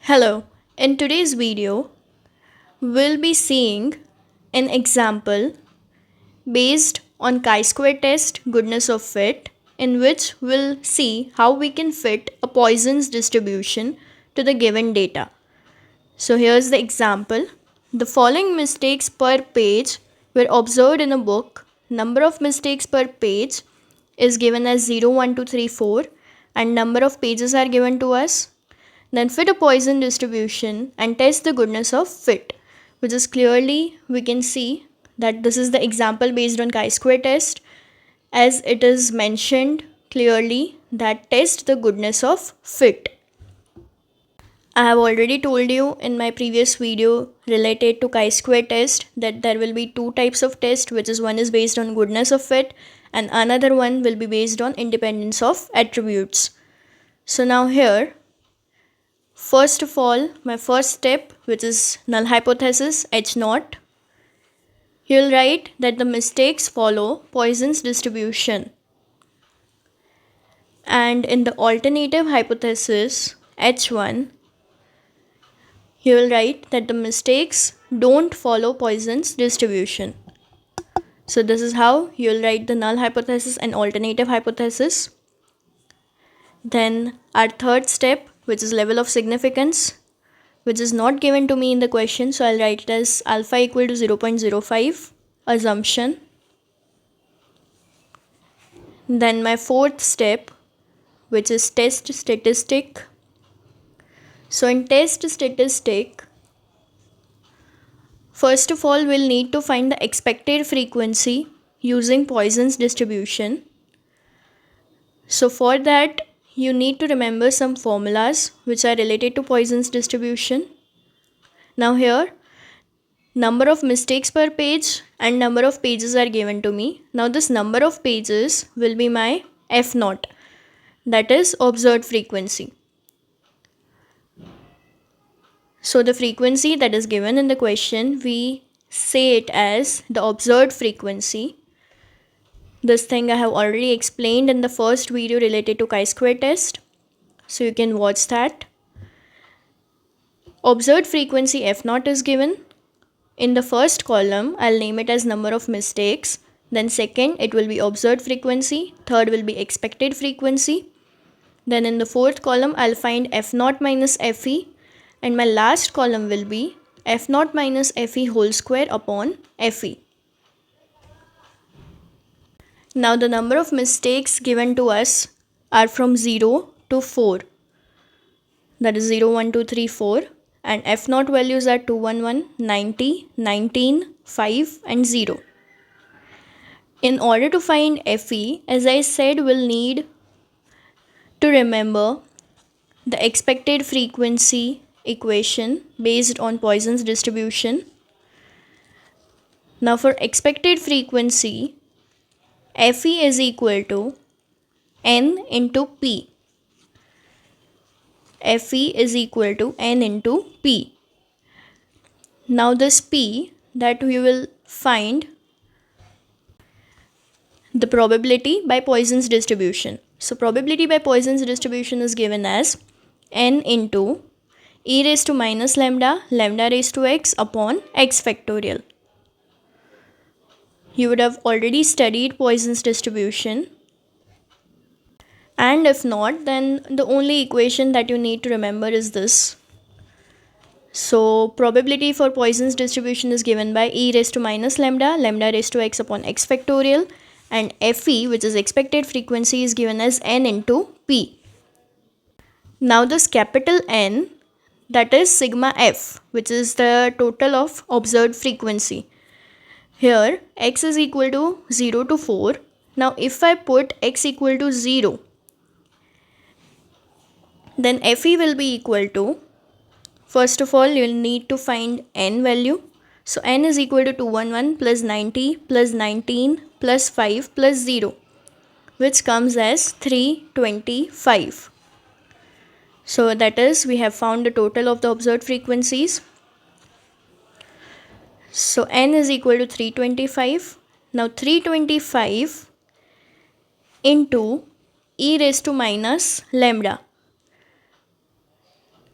Hello, in today's video, we'll be seeing an example based on chi-square test goodness of fit, in which we'll see how we can fit a Poisson's distribution to the given data. So here's the example. The following mistakes per page were observed in a book. Number of mistakes per page is given as 0, 1, 2, 3, 4 and number of pages are given to us. Then fit a Poisson distribution and test the goodness of fit, which is clearly we can see that this is the example based on chi-square test, as it is mentioned clearly that test the goodness of fit. I have already told you in my previous video related to chi-square test that there will be two types of test, which is one is based on goodness of fit and another one will be based on independence of attributes. So now here, first of all, my first step, which is null hypothesis H naught, you'll write that the mistakes follow Poisson's distribution. And in the alternative hypothesis H1, you'll write that the mistakes don't follow Poisson's distribution. So this is how you'll write the null hypothesis and alternative hypothesis. Then our third step, which is level of significance, which is not given to me in the question, so I'll write it as alpha equal to 0.05 assumption. Then my fourth step, which is test statistic. So in test statistic, first of all we'll need to find the expected frequency using Poisson's distribution. So for that you need to remember some formulas which are related to Poisson's distribution. Now here, number of mistakes per page and number of pages are given to me. Now this number of pages will be my F naught, that is observed frequency. So the frequency that is given in the question, we say it as the observed frequency. This thing I have already explained in the first video related to chi-square test, so you can watch that. Observed frequency F naught is given. In the first column, I'll name it as number of mistakes. Then second, it will be observed frequency. Third will be expected frequency. Then in the fourth column, I'll find F naught minus Fe. And my last column will be F naught minus Fe whole square upon Fe. Now the number of mistakes given to us are from 0 to 4. That is 0, 1, 2, 3, 4. And F naught values are 211, 90, 19, 5 and 0. In order to find Fe, as I said, we'll need to remember the expected frequency equation based on Poisson's distribution. Now for expected frequency, Fe is equal to n into p. Fe is equal to n into p. Now this p that we will find the probability by Poisson's distribution. So probability by Poisson's distribution is given as n into e raised to minus lambda, lambda raised to x upon x factorial. You would have already studied Poisson's distribution. And if not, then the only equation that you need to remember is this. So probability for Poisson's distribution is given by e raised to minus lambda, lambda raised to x upon x factorial, and Fe, which is expected frequency, is given as n into p. Now this capital N, that is sigma f, which is the total of observed frequency. Here x is equal to 0 to 4. Now if I put x equal to 0, then Fe will be equal to, first of all you will need to find n value. So n is equal to 211 plus 90 plus 19 plus 5 plus 0, which comes as 325. So that is, we have found the total of the observed frequencies. So n is equal to 325. Now 325 into e raised to minus lambda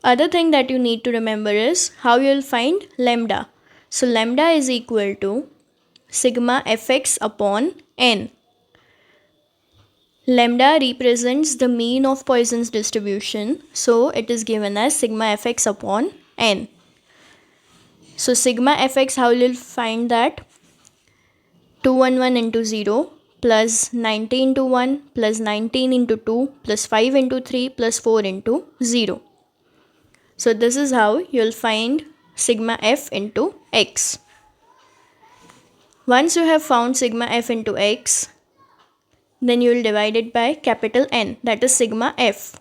Other thing that you need to remember is how you will find lambda. So lambda is equal to sigma fx upon n. Lambda represents the mean of Poisson's distribution, so it is given as sigma fx upon n. So sigma fx, how will you find that? 211 into 0 plus 90 into 1 plus 19 into 2 plus 5 into 3 plus 4 into 0. So this is how you'll find sigma f into x. Once you have found sigma f into x, then you will divide it by capital N, that is sigma f.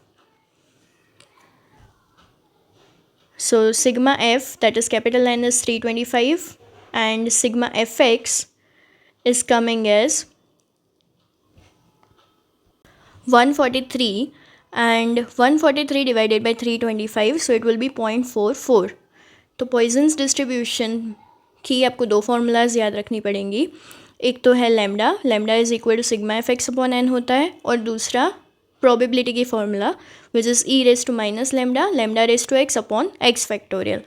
So sigma f, that is capital N, is 325 and sigma fx is coming as 143, and 143 divided by 325, so it will be 0.44. तो poisons distribution की आपको दो formulas याद रखनी पड़ेंगी. एक तो है lambda, lambda is equal to sigma f x upon n होता है, और दूसरा प्रोबेबिलिटी की formula which is e raise to minus lambda, lambda raise to x upon x factorial.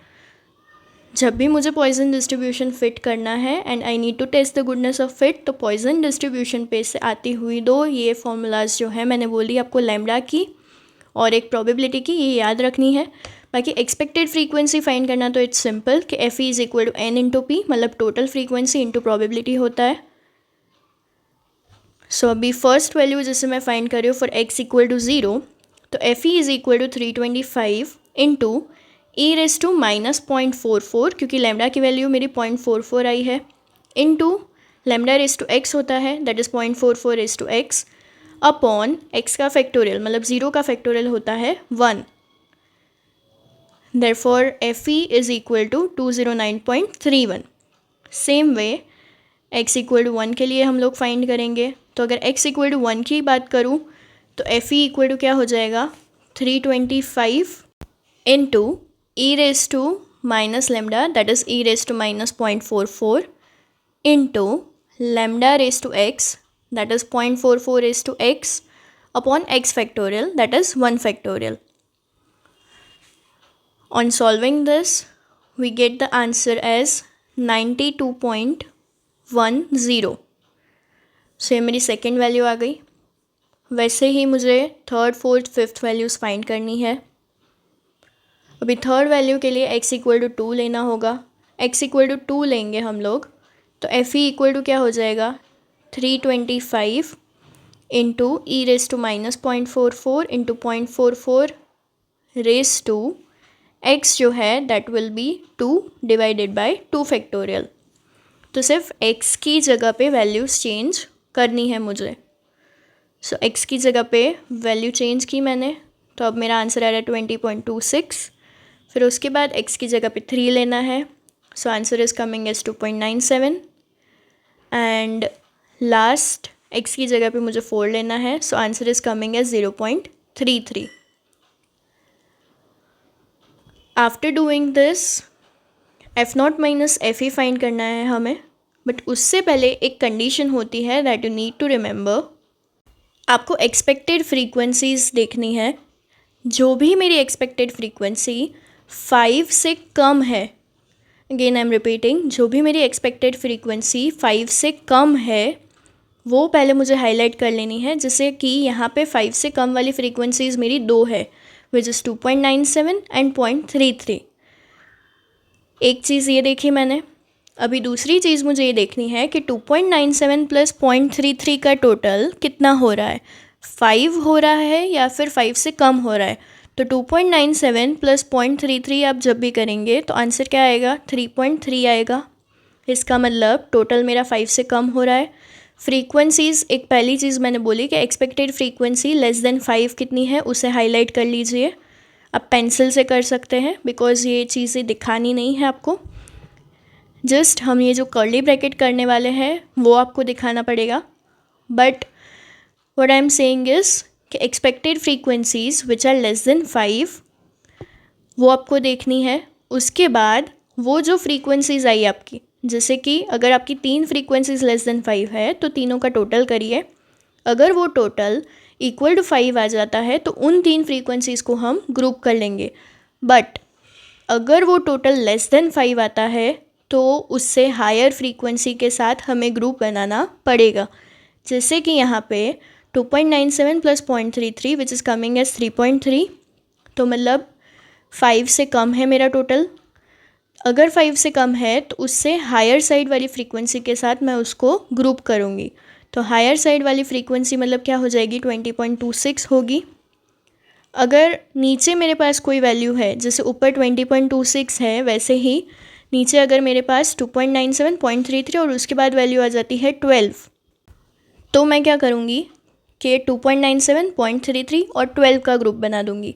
जब भी मुझे पॉइजन डिस्ट्रीब्यूशन फिट करना है and I need to test the goodness of fit, तो पॉइजन डिस्ट्रीब्यूशन पे से आती हुई दो ये फार्मूलाज जो है मैंने बोली आपको लैम्डा की और एक प्रोबेबिलिटी की, ये याद रखनी है. बाकी एक्सपेक्टेड फ्रीक्वेंसी फाइंड करना तो इट्स सिंपल कि f e is equal to n into p, मतलब टोटल फ्रीक्वेंसी इंटू प्रोबेबिलिटी होता है. सो अभी फर्स्ट वैल्यू जिसे मैं फाइंड कर रही हूँ फॉर एक्स इक्वल टू 0, तो f e is equal to 325 into e raise to minus 0.44, क्योंकि लैम्डा की वैल्यू मेरी 0.44 आई है, into lambda raise to x होता है that is 0.44 raise to x upon x का फैक्टोरियल, मतलब 0 का फैक्टोरियल होता है 1. Therefore f e is equal to 209.31. Same way x equal to 1 के लिए हम लोग फाइंड करेंगे. तो अगर एक्स इक्वल टू 1 की बात करूँ तो एफ ई इक्वल टू क्या हो जाएगा 325 into e raised to minus lambda, that is e raised to minus 0.44 into lambda raised to x, that is 0.44 raised to x upon x factorial, that is 1 factorial. On solving this, we get the answer as 92.10. So ये मेरी second value आ गई. वैसे ही मुझे third, fourth, fifth values find करनी है. अभी third value के लिए x इक्वल टू 2 लेना होगा. x इक्वल टू 2 लेंगे हम लोग तो एफ ई इक्वल टू क्या हो जाएगा 325 into e raise to minus 0.44 into 0.44 raise to x जो है that will be 2 divided by 2 factorial. तो सिर्फ x की जगह पे वैल्यूज़ चेंज करनी है मुझे. सो x की जगह पे वैल्यू चेंज की मैंने, तो अब मेरा आंसर आ रहा है 20.26. फिर उसके बाद x की जगह पे 3 लेना है, so answer is coming as 2.97. And last x की जगह पे मुझे 4 लेना है, so answer is coming as 0.33. After doing this f not minus F e find करना है हमें, बट उससे पहले एक कंडीशन होती है that you need to remember. आपको एक्सपेक्टेड फ्रीक्वेंसीज देखनी है. जो भी मेरी एक्सपेक्टेड फ्रीक्वेंसी 5 से कम है, अगेन आई एम रिपीटिंग, जो भी मेरी एक्सपेक्टेड फ्रीक्वेंसी 5 से कम है वो पहले मुझे हाईलाइट कर लेनी है, जिससे कि यहाँ पे 5 से कम वाली फ्रीक्वेंसीज मेरी 2 है विच इज़ 2.97 एंड 0.33. एक चीज़ ये देखी मैंने. अभी दूसरी चीज़ मुझे ये देखनी है कि 2.97 प्लस 0.33 का टोटल कितना हो रहा है, 5 हो रहा है या फिर 5 से कम हो रहा है. तो 2.97 प्लस 0.33 आप जब भी करेंगे तो आंसर क्या आएगा 3.3 आएगा. इसका मतलब टोटल मेरा 5 से कम हो रहा है. फ्रीक्वेंसीज़, एक पहली चीज़ मैंने बोली कि एक्सपेक्टेड फ्रीक्वेंसी लेस देन 5 कितनी है उसे हाईलाइट कर लीजिए. आप पेंसिल से कर सकते हैं बिकॉज़ ये चीज़ें दिखानी नहीं है आपको. जस्ट हम ये जो कर्ली ब्रैकेट करने वाले हैं वो आपको दिखाना पड़ेगा. But what I am saying is कि expected frequencies which are less than 5 वो आपको देखनी है. उसके बाद वो जो फ्रीक्वेंसीज आई आपकी, जैसे कि अगर आपकी 3 फ्रीक्वेंसीज लेस देन 5 है तो तीनों का टोटल करिए. अगर वो टोटल इक्वल टू 5 आ जाता है तो उन 3 फ्रीक्वेंसीज़ को हम ग्रुप कर लेंगे. बट अगर वो टोटल लेस देन 5 आता है तो उससे हायर फ्रीक्वेंसी के साथ हमें ग्रुप बनाना पड़ेगा। जैसे कि यहाँ पे 2.97 plus 0.33 which is coming as 3.3, तो मतलब 5 से कम है मेरा टोटल। अगर 5 से कम है तो उससे हायर साइड वाली फ्रीक्वेंसी के साथ मैं उसको ग्रुप करूँगी। तो हायर साइड वाली फ्रीक्वेंसी मतलब क्या हो जाएगी, 20.26 होगी। अगर नीचे मेरे पास कोई वैल्यू है, जैसे ऊपर 20.26 है, वैसे ही नीचे अगर मेरे पास 2.97, 0.33 और उसके बाद वैल्यू आ जाती है 12, तो मैं क्या करूँगी कि 2.97, 0.33 और 12 का ग्रुप बना दूँगी।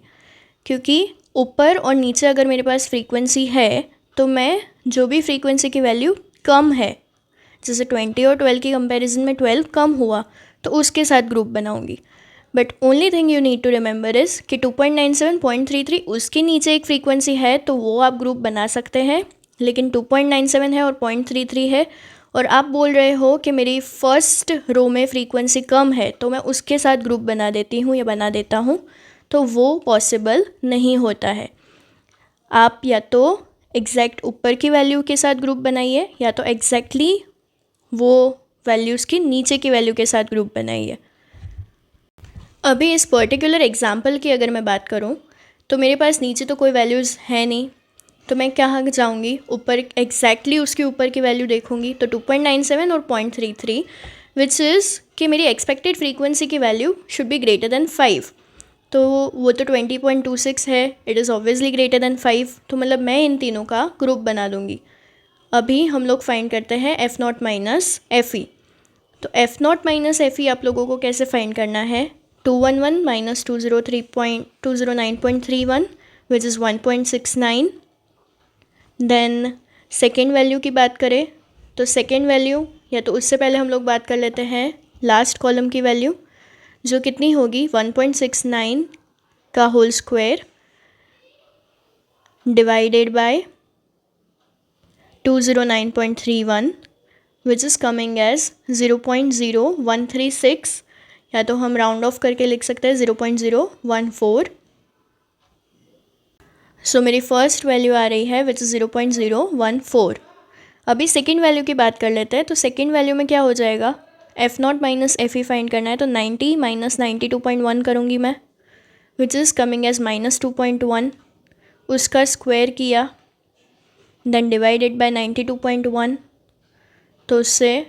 क्योंकि ऊपर और नीचे अगर मेरे पास फ्रीक्वेंसी है तो मैं जो भी फ्रीक्वेंसी की वैल्यू कम है, जैसे 20 और 12 की कंपैरिजन में 12 कम हुआ, तो उसके साथ ग्रुप बनाऊँगी। But only thing you need to remember is कि 2.97, 0.33 उसके नीचे एक फ्रीक्वेंसी है तो वो आप ग्रुप बना सकते हैं, लेकिन 2.97 है और 0.33 है और आप बोल रहे हो कि मेरी फर्स्ट रो में फ्रीक्वेंसी कम है तो मैं उसके साथ ग्रुप बना देती हूँ या बना देता हूँ, तो वो पॉसिबल नहीं होता है। आप या तो एग्जैक्ट ऊपर की वैल्यू के साथ ग्रुप बनाइए या तो एग्जैक्टली वो वैल्यूज़ की नीचे की वैल्यू के साथ ग्रुप बनाइए। अभी इस पर्टिकुलर एग्जांपल की अगर मैं बात करूं तो मेरे पास नीचे तो कोई वैल्यूज़ है नहीं, तो मैं कहाँ जाऊंगी, ऊपर एग्जैक्टली उसके ऊपर की वैल्यू देखूंगी। तो 2.97 और 0.33 विच इज़ कि मेरी एक्सपेक्टेड फ्रीक्वेंसी की value should be greater than 5, तो वो तो 20.26 है, it is obviously greater than 5, तो मतलब मैं इन तीनों का ग्रुप बना दूंगी। अभी हम लोग फाइंड करते हैं F naught minus F E. तो F naught minus F E आप लोगों को कैसे फाइंड करना है, 211 माइनस 209.31 which is 1.69। Then second value की बात करें तो सेकेंड वैल्यू, या तो उससे पहले हम लोग बात कर लेते हैं लास्ट कॉलम की वैल्यू, जो कितनी होगी 1.69 का whole square divided by 209.31 which is coming as 0.0136, या तो हम राउंड ऑफ करके लिख सकते हैं 0.014। सो मेरी फर्स्ट वैल्यू आ रही है विच इज़ 0.014। अभी सेकेंड वैल्यू की बात कर लेते हैं। तो सेकेंड वैल्यू में क्या हो जाएगा, एफ़ नॉट माइनस एफ़ ई फाइंड करना है, तो 90 माइनस 92.1 करूँगी मैं, विच इज़ कमिंग एज -2.1, उसका स्क्वायर किया, देन डिवाइडेड बाय 92.1, तो उससे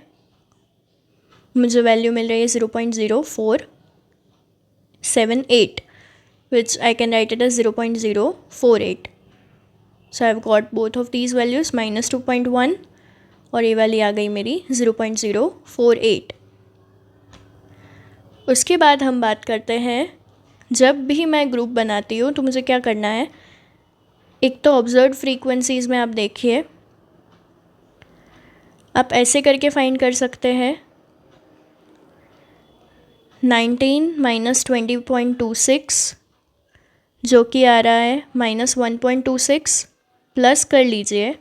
मुझे वैल्यू मिल रही है 0.0478, which I can write it as 0.048. So I've got both of these values, -2.1 और ये वाली आ गई मेरी 0.048। उसके बाद हम बात करते हैं, जब भी मैं ग्रुप बनाती हूँ तो मुझे क्या करना है, एक तो ऑब्जर्व फ्रीक्वेंसीज़ में आप देखिए, आप ऐसे करके फाइंड कर सकते हैं, 19 माइनस 20.26 जो कि आ रहा है -1.26, प्लस कर लीजिए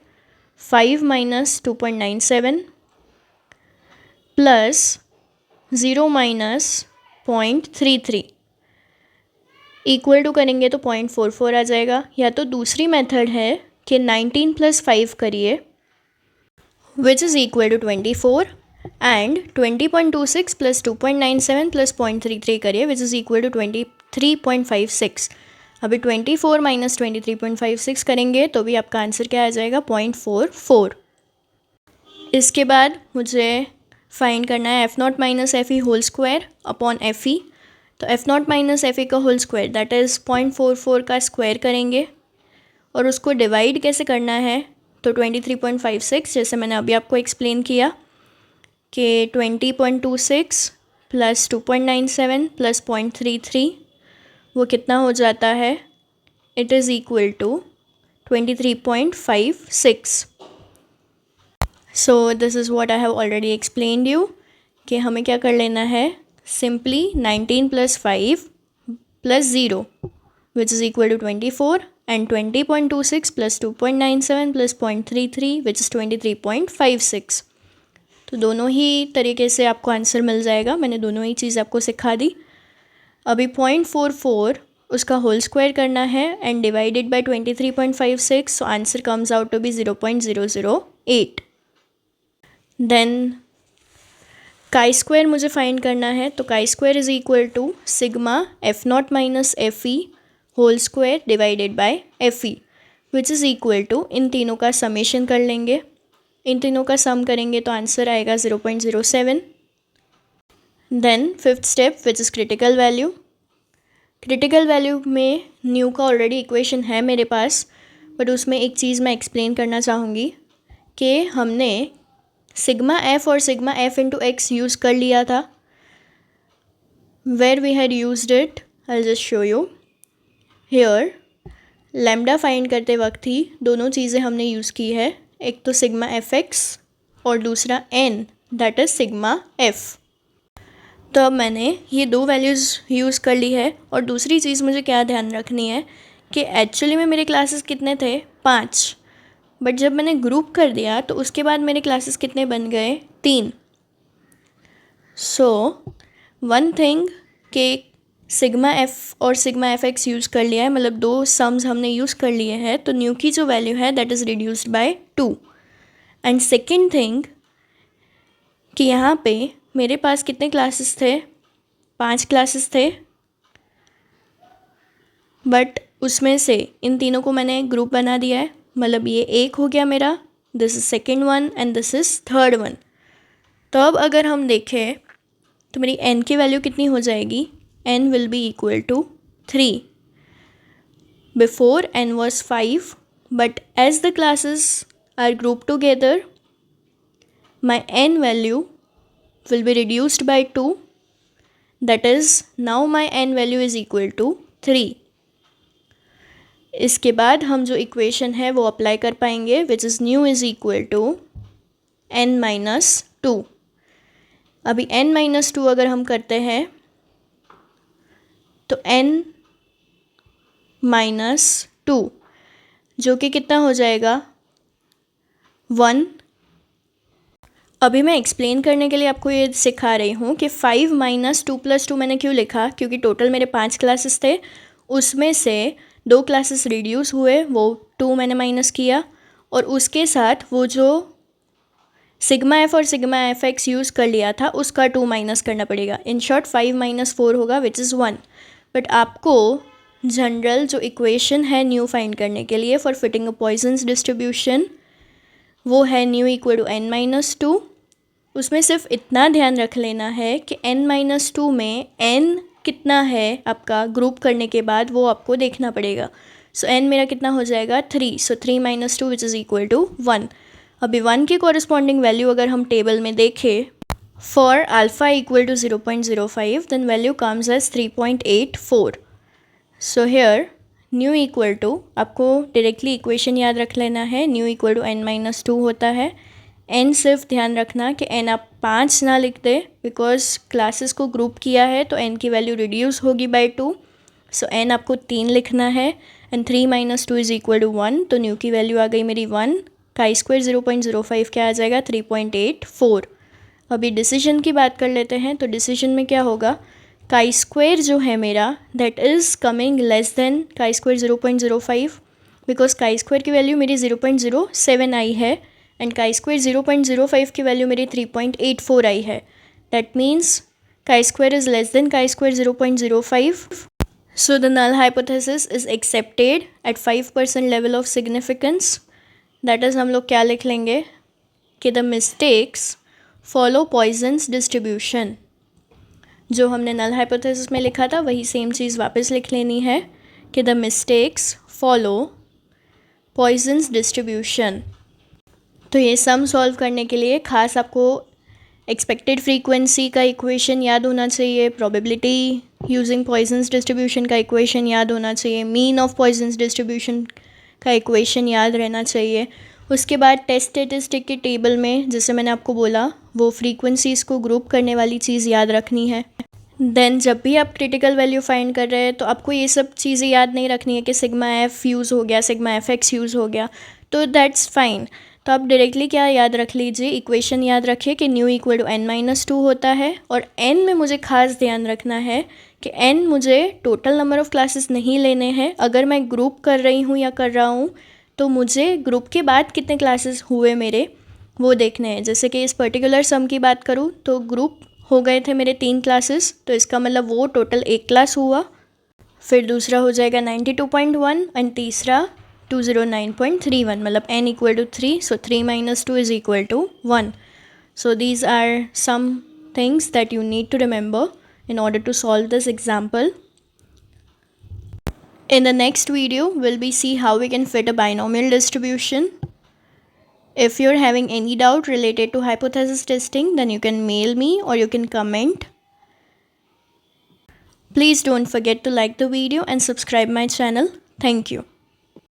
5 minus 2.97 plus 0 minus 0.33 equal to करेंगे तो 0.44 आ जाएगा। या तो दूसरी मेथड है कि 19 प्लस 5 करिए which is equal to 24 and 20.26 plus 2.97 plus 0.33 करिए विच इज़ इक्वल टू 23.56। अभी 24 माइनस 23.56 करेंगे तो भी आपका आंसर क्या आ जाएगा, 0.44। इसके बाद मुझे फाइंड करना है F naught minus F E whole square upon F E. तो F naught minus F E का होल स्क्वायर दैट इज़ 0.44 का स्क्वायर करेंगे और उसको डिवाइड कैसे करना है, तो 23.56 जैसे मैंने अभी आपको एक्सप्लेन किया कि 20.26 प्लस 2.97 प्लस 0.33 वो कितना हो जाता है, it is equal to 23.56। So this is what I have already explained you कि हमें क्या कर लेना है, simply 19 plus 5 plus 0 which is equal to 24 and 20.26 plus 2.97 plus 0.33 which is 23.56। तो दोनों ही तरीके से आपको आंसर मिल जाएगा, मैंने दोनों ही चीज़ आपको सिखा दी। अभी 0.44 उसका होल स्क्वायर करना है and divided by 23.56, so answer comes out to be 0.008. Then chi square मुझे फाइंड करना है, तो chi square is equal to sigma F not minus F E whole square divided by F E, which is equal to, इन तीनों का summation कर लेंगे, इन तीनों का सम करेंगे तो आंसर आएगा 0.07. Then fifth step which is critical value. Critical value में न्यू का ऑलरेडी इक्वेशन है मेरे पास, बट उसमें एक चीज़ मैं एक्सप्लेन करना चाहूँगी कि हमने सिग्मा एफ और sigma f into x use कर लिया था. Where we had used it, I just show you here. Lambda find करते वक्त ही दोनों चीज़ें हमने यूज़ की है, एक तो सिग्मा एफ एक्स और दूसरा n, that is sigma f. तो अब मैंने ये दो वैल्यूज़ यूज़ कर ली है. और दूसरी चीज़ मुझे क्या ध्यान रखनी है कि एक्चुअली में मेरे क्लासेस कितने थे, 5, बट जब मैंने ग्रुप कर दिया तो उसके बाद मेरे क्लासेस कितने बन गए, 3. सो वन थिंग कि सिग्मा एफ और सिग्मा एफ एक्स यूज़ कर लिया है, मतलब दो सम्स हमने यूज़ कर लिए हैं, तो न्यू की जो वैल्यू है that is reduced by 2. And second thing कि यहाँ पे मेरे पास कितने क्लासेस थे, 5 क्लासेस थे, बट उसमें से इन तीनों को मैंने ग्रुप बना दिया है, मतलब ये एक हो गया मेरा, this is second one and this is third one. तो अब अगर हम देखें तो मेरी n की वैल्यू कितनी हो जाएगी, n will be equal to 3. Before n was 5, but as the classes are group together my n value will be reduced by 2, that is now my n value is equal to 3. इसके बाद हम जो equation है वो apply कर पाएंगे, which is nu is equal to n minus 2. अभी n minus 2 अगर हम करते हैं तो n माइनस 2 जो कि कितना हो जाएगा, 1. अभी मैं एक्सप्लेन करने के लिए आपको ये सिखा रही हूँ कि 5 माइनस 2 प्लस 2 मैंने क्यों लिखा, क्योंकि टोटल मेरे 5 क्लासेस थे, उसमें से 2 क्लासेस रिड्यूस हुए, वो 2 मैंने माइनस किया, और उसके साथ वो जो सिग्मा एफ और सिग्मा एफ एक्स यूज़ कर लिया था उसका 2 माइनस करना पड़ेगा. इन शॉर्ट 5 माइनस 4 होगा विच इज़ 1. बट आपको जनरल जो इक्वेशन है न्यू फाइंड करने के लिए for fitting a Poisson's distribution, वो है nu equal to n minus 2. उसमें सिर्फ इतना ध्यान रख लेना है कि n माइनस 2 में n कितना है आपका ग्रुप करने के बाद वो आपको देखना पड़ेगा. सो n मेरा कितना हो जाएगा, 3. So 3 minus 2 which is equal to 1. अभी 1 की कॉरस्पॉन्डिंग वैल्यू अगर हम टेबल में देखें, for alpha equal to 0.05 then value comes as 3.84. So here nu equal to, आपको डायरेक्टली इक्वेशन याद रख लेना है, nu equal to n minus 2 होता है. n सिर्फ ध्यान रखना कि n आप 5 ना लिख दे, बिकॉज क्लासेस को ग्रुप किया है तो n की वैल्यू रिड्यूस होगी बाय 2. सो n आपको 3 लिखना है and 3 minus 2 is equal to 1. तो न्यू की वैल्यू आ गई मेरी 1. काई स्क्वायर 0.05 क्या आ जाएगा, 3.84. अभी डिसीजन की बात कर लेते हैं. तो डिसीजन में क्या होगा, काई स्क्वायर जो है मेरा that is coming less than chi square 0.05, because chi square की वैल्यू मेरी 0.07 आई है एंड काई स्क्वायर 0.05 की वैल्यू मेरी 3.84 आई है. That means chi square is less than chi square 0.05. So the null hypothesis is accepted at 5% level of significance. That is हम लोग क्या लिख लेंगे कि the mistakes follow Poisson's distribution. जो हमने नल हाइपोथेसिस में लिखा था वही सेम चीज़ वापस लिख लेनी है कि the mistakes follow Poisson's distribution. तो ये सम सॉल्व करने के लिए खास आपको एक्सपेक्टेड फ्रीक्वेंसी का इक्वेशन याद होना चाहिए, प्रोबेबिलिटी यूजिंग पॉइजन्स डिस्ट्रीब्यूशन का इक्वेशन याद होना चाहिए, मीन ऑफ पॉइजन्स डिस्ट्रीब्यूशन का इक्वेशन याद रहना चाहिए. उसके बाद टेस्ट स्टेटिस्टिक के टेबल में जैसे मैंने आपको बोला वो फ्रीक्वेंसीज़ को ग्रुप करने वाली चीज़ याद रखनी है. देन जब भी आप क्रिटिकल वैल्यू फाइंड कर रहे हैं तो आपको ये सब चीज़ें याद नहीं रखनी है कि सिग्मा एफ यूज़ हो गया, सिग्मा एफ एक्स यूज़ हो गया, तो दैट्स फाइन. तो आप डायरेक्टली क्या याद रख लीजिए, इक्वेशन याद रखिए कि nu equal to n minus 2 होता है. और n में मुझे खास ध्यान रखना है कि n मुझे टोटल नंबर ऑफ़ क्लासेस नहीं लेने हैं, अगर मैं ग्रुप कर रही हूँ या कर रहा हूँ तो मुझे ग्रुप के बाद कितने क्लासेस हुए मेरे वो देखने हैं। जैसे कि इस पर्टिकुलर सम की बात करूँ तो ग्रुप हो गए थे मेरे 3 क्लासेस, तो इसका मतलब वो टोटल 1 क्लास हुआ। फिर दूसरा हो जाएगा 92.1 एंड तीसरा 209.31, मतलब n equal to 3, so 3 - 2 is equal to 1. So these are some things that you need to remember in order to solve this example. In the next video, we'll be see how we can fit a binomial distribution. If you're having any doubt related to hypothesis testing, then you can mail me or you can comment. Please don't forget to like the video and subscribe my channel. Thank you.